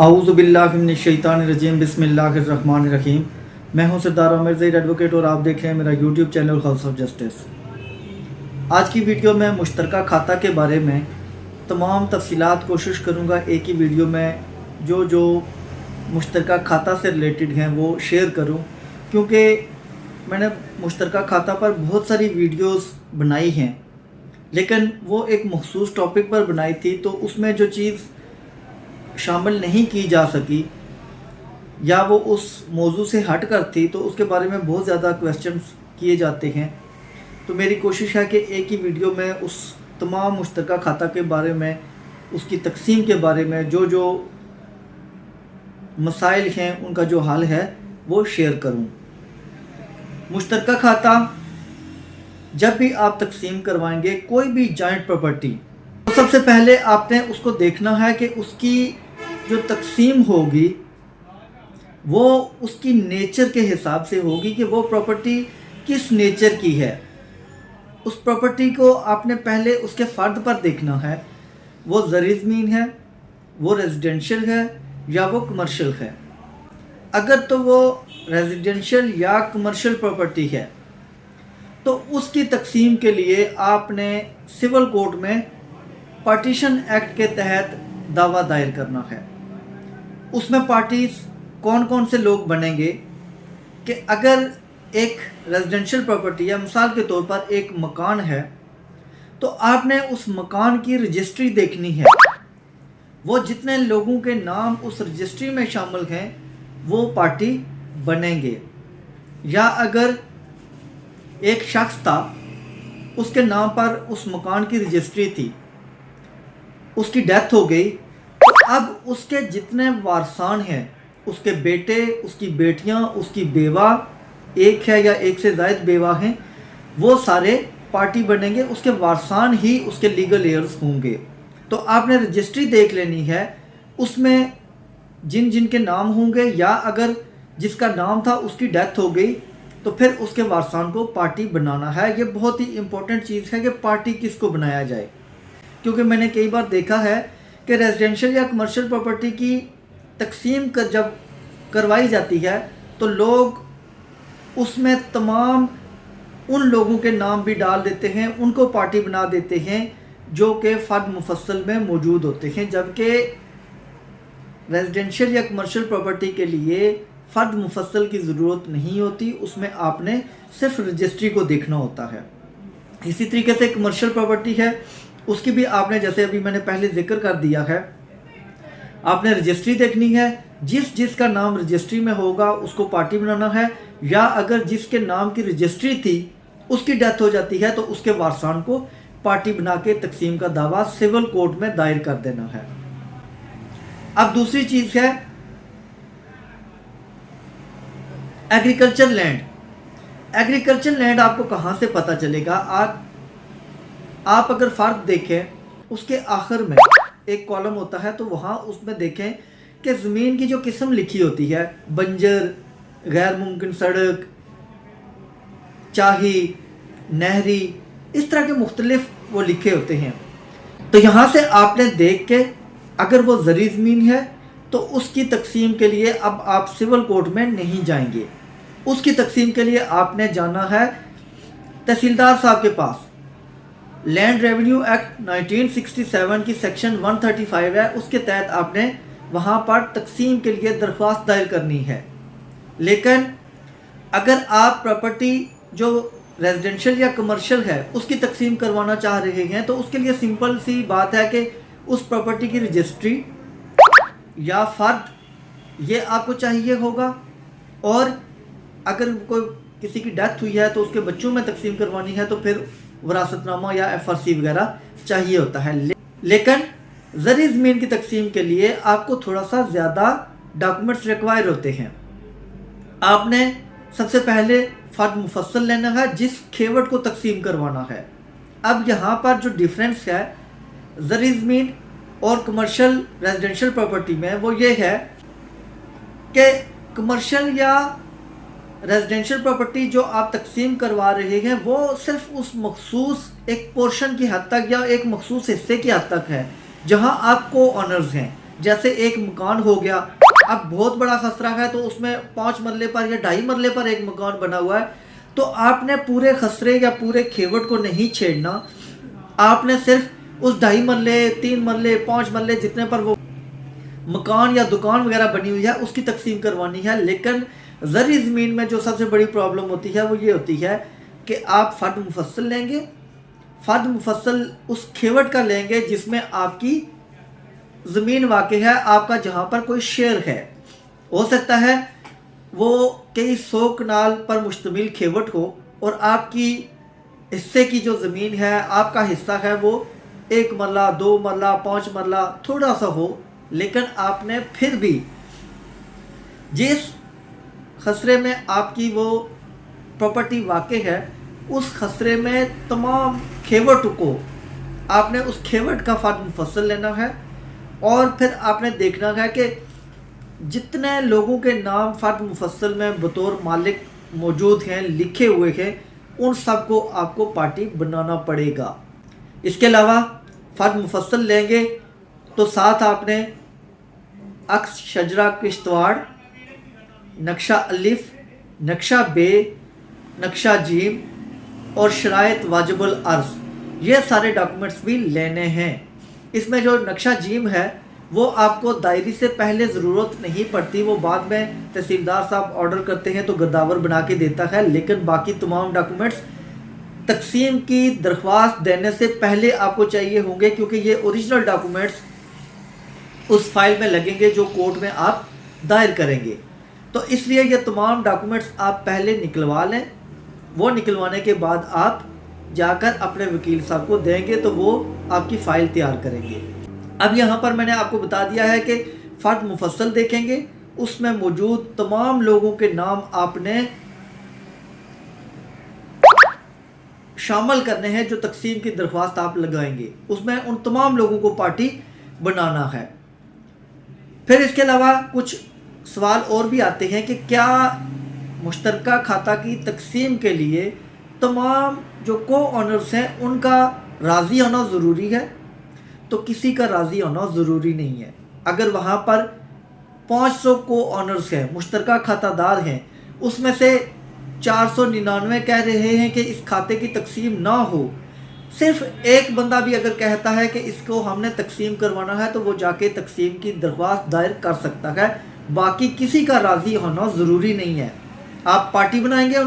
आऊज़ु बिल्लाहि मिनश्शैतानिर्रजीम बिस्मिल्लाहिर्रहमानिर्रहीम। मैं हूं सरदार आमिर ज़हीर एडवोकेट और आप देख रहे हैं मेरा YouTube channel house of justice. आज की वीडियो में मुश्तरका खाता के बारे में तमाम तफसीलात कोशिश करूंगा एक ही वीडियो में जो मुश्तरका खाता से रिलेटेड हैं वो शेयर करूं, क्योंकि मैंने मुश्तरका खाता पर बहुत सारी वीडियोस बनाई हैं, लेकिन वो एक मखसूस टॉपिक पर बनाई थी तो उसमें जो चीज़ शामिल नहीं की जा सकी या वो उस मौजू से हट कर थी तो उसके बारे में बहुत ज़्यादा क्वेश्चंस किए जाते हैं। तो मेरी कोशिश है कि एक ही वीडियो में उस तमाम मुश्तरका खाता के बारे में, उसकी तकसीम के बारे में जो मसाइल हैं उनका जो हल है वो शेयर करूं। मुश्तरका खाता जब भी आप तकसीम करवाएंगे कोई भी जॉइंट प्रॉपर्टी, तो सबसे पहले आपने उसको देखना है कि उसकी जो तकसीम होगी वो उसकी नेचर के हिसाब से होगी कि वो प्रॉपर्टी किस नेचर की है। उस प्रॉपर्टी को आपने पहले उसके फ़र्द पर देखना है, वो ज़री ज़मीन है, वो रेजिडेंशियल है या वो कमर्शियल है। अगर तो वो रेजिडेंशियल या कमर्शियल प्रॉपर्टी है तो उसकी तकसीम के लिए आपने सिविल कोर्ट में पार्टीशन एक्ट के तहत दावा दायर करना है। उसमें पार्टीज कौन कौन से लोग बनेंगे कि अगर एक रेजिडेंशियल प्रॉपर्टी या मिसाल के तौर पर एक मकान है तो आपने उस मकान की रजिस्ट्री देखनी है, वो जितने लोगों के नाम उस रजिस्ट्री में शामिल हैं वो पार्टी बनेंगे। या अगर एक शख्स था, उसके नाम पर उस मकान की रजिस्ट्री थी, उसकी डेथ हो गई, तो अब उसके जितने वारसान हैं, उसके बेटे, उसकी बेटियां, उसकी बेवा, एक है या एक से ज़ायद बेवा हैं, वो सारे पार्टी बनेंगे। उसके वारसान ही उसके लीगल एयर्स होंगे। तो आपने रजिस्ट्री देख लेनी है, उसमें जिन जिन के नाम होंगे, या अगर जिसका नाम था उसकी डेथ हो गई तो फिर उसके वारसान को पार्टी बनाना है। ये बहुत ही इम्पोर्टेंट चीज़ है कि पार्टी किसको बनाया जाए, क्योंकि मैंने कई बार देखा है कि रेजिडेंशियल या कमर्शियल प्रॉपर्टी की तकसीम जब करवाई जाती है तो लोग उसमें तमाम उन लोगों के नाम भी डाल देते हैं, उनको पार्टी बना देते हैं जो कि फ़र्द मुफस्सल में मौजूद होते हैं, जबकि रेजिडेंशियल या कमर्शियल प्रॉपर्टी के लिए फ़र्द मुफस्सल की ज़रूरत नहीं होती, उसमें आपने सिर्फ रजिस्ट्री को देखना होता है। इसी तरीके से कमर्शियल प्रॉपर्टी है, उसकी भी आपने, जैसे अभी मैंने पहले जिक्र कर दिया है, आपने रजिस्ट्री देखनी है, जिसका नाम रजिस्ट्री में होगा उसको पार्टी बनाना है। या अगर जिसके नाम की रजिस्ट्री थी उसकी डेथ हो जाती है तो उसके वारसान को पार्टी बना के तकसीम का दावा सिविल कोर्ट में दायर कर देना है। अब दूसरी चीज़ है एग्रीकल्चर लैंड। एग्रीकल्चर लैंड आपको कहाँ से पता चलेगा? आप अगर फ़र्द देखें, उसके आखिर में एक कॉलम होता है, तो वहाँ उसमें देखें कि ज़मीन की जो किस्म लिखी होती है, बंजर, गैर मुमकिन सड़क, चाही, नहरी, इस तरह के मुख्तलिफ वो लिखे होते हैं। तो यहाँ से आपने देख के अगर वो ज़री ज़मीन है तो उसकी तकसीम के लिए अब आप सिविल कोर्ट में नहीं जाएंगे। उसकी तकसीम के लिए आपने जाना है तहसीलदार साहब के पास। लैंड रेवेन्यू एक्ट 1967 की सेक्शन 135 है, उसके तहत आपने वहाँ पर तकसीम के लिए दरख्वास्त दायर करनी है। लेकिन अगर आप प्रॉपर्टी जो रेजिडेंशियल या कमर्शियल है उसकी तकसीम करवाना चाह रहे हैं तो उसके लिए सिंपल सी बात है कि उस प्रॉपर्टी की रजिस्ट्री या फ़र्द ये आपको चाहिए होगा, और अगर कोई किसी की डेथ हुई है तो उसके बच्चों में तकसीम करवानी है तो फिर वरासतनामा या FRC वगैरह चाहिए होता है। लेकिन ज़री ज़मीन की तकसीम के लिए आपको थोड़ा सा ज़्यादा डॉक्यूमेंट्स रिक्वायर होते हैं। आपने सबसे पहले फ़र्द मुफस्सल लेना है जिस खेवट को तकसीम करवाना है। अब यहाँ पर जो डिफरेंस है ज़री ज़मीन और कमर्शियल रेजिडेंशियल प्रॉपर्टी में वो ये है कि कमर्शियल या रेजिडेंशियल प्रॉपर्टी जो आप तकसीम करवा रहे हैं वो सिर्फ उस मखसूस एक पोर्शन की हद तक या एक मखसूस हिस्से की हद तक है जहां आपको ऑनर्स हैं, जैसे एक मकान हो गया, अब बहुत बड़ा खसरा है तो उसमें 5 मरले पर या 2.5 मरले पर एक मकान बना हुआ है, तो आपने पूरे खसरे या पूरे खेवट को नहीं छेड़ना। आपने सिर्फ उस 2.5 मरले, 3 मरले, 5 मरले जितने पर वो मकान या दुकान वगैरह बनी हुई है उसकी तकसीम करवानी है। लेकिन ज़री ज़मीन में जो सबसे बड़ी प्रॉब्लम होती है वो ये होती है कि आप फ़र्द मुफस्सल लेंगे, फ़र्द मुफस्सल उस खेवट का लेंगे जिसमें आपकी ज़मीन वाक़ई है, आपका जहाँ पर कोई शेर है। हो सकता है वो कई 100 कनाल पर मुश्तमिल खेवट हो और आपकी हिस्से की जो ज़मीन है, आपका हिस्सा है वो 1 मरला, 2 मरला, 5 मरला थोड़ा सा हो, लेकिन आपने फिर भी जिस खसरे में आपकी वो प्रॉपर्टी वाक़ई है उस खसरे में तमाम खेवट को आपने उस खेवट का फ़र्द मुफस्सल लेना है और फिर आपने देखना है कि जितने लोगों के नाम फ़र्द मुफस्सल में बतौर मालिक मौजूद हैं, लिखे हुए हैं, उन सब को आपको पार्टी बनाना पड़ेगा। इसके अलावा फ़र्द मुफस्सल लेंगे तो साथ आपने अक्स शजरा किश्तवाड़, नक्शा अलिफ, नक्शा बे, नक्शा जीम और शराइत वाजिबुल अर्ज़, ये सारे डॉक्यूमेंट्स भी लेने हैं। इसमें जो नक्शा जीम है वो आपको दायरी से पहले ज़रूरत नहीं पड़ती, वो बाद में तहसीलदार साहब ऑर्डर करते हैं तो गद्दावर बना के देता है, लेकिन बाकी तमाम डॉक्यूमेंट्स तकसीम की दरख्वास्त देने से पहले आपको चाहिए होंगे, क्योंकि ये ओरिजिनल डॉक्यूमेंट्स उस फाइल में लगेंगे जो कोर्ट में आप दायर करेंगे। तो इसलिए ये तमाम डॉक्यूमेंट्स आप पहले निकलवा लें। वो निकलवाने के बाद आप जाकर अपने वकील साहब को देंगे तो वो आपकी फ़ाइल तैयार करेंगे। अब यहाँ पर मैंने आपको बता दिया है कि फ़र्द मुफस्सल देखेंगे, उसमें मौजूद तमाम लोगों के नाम आपने शामिल करने हैं जो तकसीम की दरख्वास्त आप लगाएंगे, उसमें उन तमाम लोगों को पार्टी बनाना है। फिर इसके अलावा कुछ सवाल और भी आते हैं कि क्या मुश्तरका खाता की तकसीम के लिए तमाम जो को ऑनर्स हैं उनका राज़ी होना ज़रूरी है? तो किसी का राज़ी होना ज़रूरी नहीं है। अगर वहाँ पर 500 को ऑनर्स हैं, मुश्तरका खातादार हैं, उसमें से 499 कह रहे हैं कि इस खाते की तकसीम ना हो, सिर्फ एक बंदा भी अगर कहता है कि इसको हमने तकसीम करवाना है तो वो जाके तकसीम की दरख्वास्त दायर कर सकता है। बाकी किसी का राज़ी होना ज़रूरी नहीं है। आप पार्टी बनाएंगे,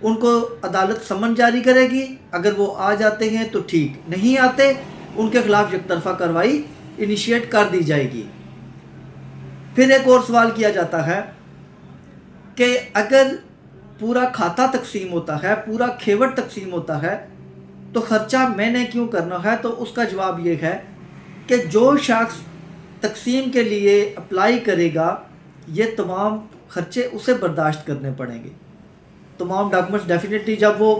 उनको अदालत समन जारी करेगी, अगर वो आ जाते हैं तो ठीक, नहीं आते उनके खिलाफ एकतरफा कार्रवाई इनिशिएट कर दी जाएगी। फिर एक और सवाल किया जाता है कि अगर पूरा खाता तकसीम होता है, पूरा खेवट तकसीम होता है, तो ख़र्चा मैंने क्यों करना है? तो उसका जवाब ये है कि जो शख्स तकसीम के लिए अप्लाई करेगा ये तमाम ख़र्चे उसे बर्दाश्त करने पड़ेंगे। तमाम डॉक्यूमेंट्स डेफिनेटली जब वो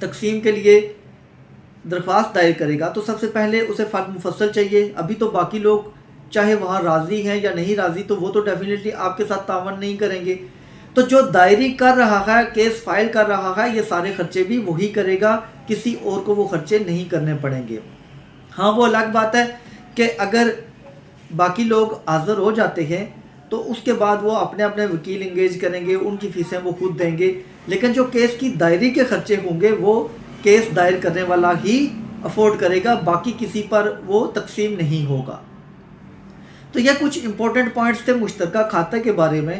तकसीम के लिए दरख्वास्त दायर करेगा तो सबसे पहले उसे फ़र्द मुफस्सल चाहिए। अभी तो बाकी लोग चाहे वहाँ राज़ी हैं या नहीं राज़ी, तो वो तो डेफिनेटली आपके साथ तावन नहीं करेंगे। तो जो दायरी कर रहा है, केस फाइल कर रहा है, ये सारे ख़र्चे भी वही करेगा, किसी और को वो ख़र्चे नहीं करने पड़ेंगे। हाँ, वो अलग बात है कि अगर बाकी लोग हाज़िर हो जाते हैं तो उसके बाद वो अपने अपने वकील इंगेज करेंगे, उनकी फ़ीसें वो खुद देंगे, लेकिन जो केस की दायरी के ख़र्चे होंगे वो केस दायर करने वाला ही अफोर्ड करेगा, बाकी किसी पर वो तकसीम नहीं होगा। तो यह कुछ इंपॉर्टेंट पॉइंट्स थे मुश्तरका खाते के बारे में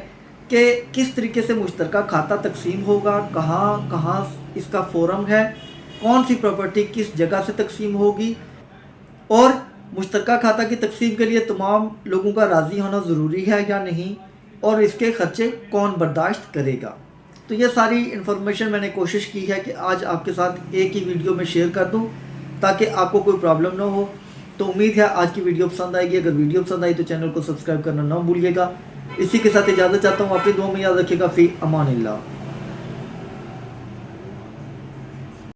कि किस तरीके से मुश्तरका खाता तकसीम होगा, कहाँ कहाँ इसका फोरम है, कौन सी प्रॉपर्टी किस जगह से तकसीम होगी, और मुश्तरका खाता की तकसीम के लिए तमाम लोगों का राज़ी होना ज़रूरी है या नहीं, और इसके ख़र्चे कौन बर्दाश्त करेगा। तो ये सारी इन्फॉर्मेशन मैंने कोशिश की है कि आज आपके साथ एक ही वीडियो में शेयर कर दूं ताकि आपको कोई प्रॉब्लम ना हो। तो उम्मीद है आज की वीडियो पसंद आएगी। अगर वीडियो पसंद आई तो चैनल को सब्सक्राइब करना ना भूलिएगा। इसी के साथ इजाज़त चाहता हूँ, अपनी दुआ में याद रखिएगा। फ़ी अमानिल्लाह।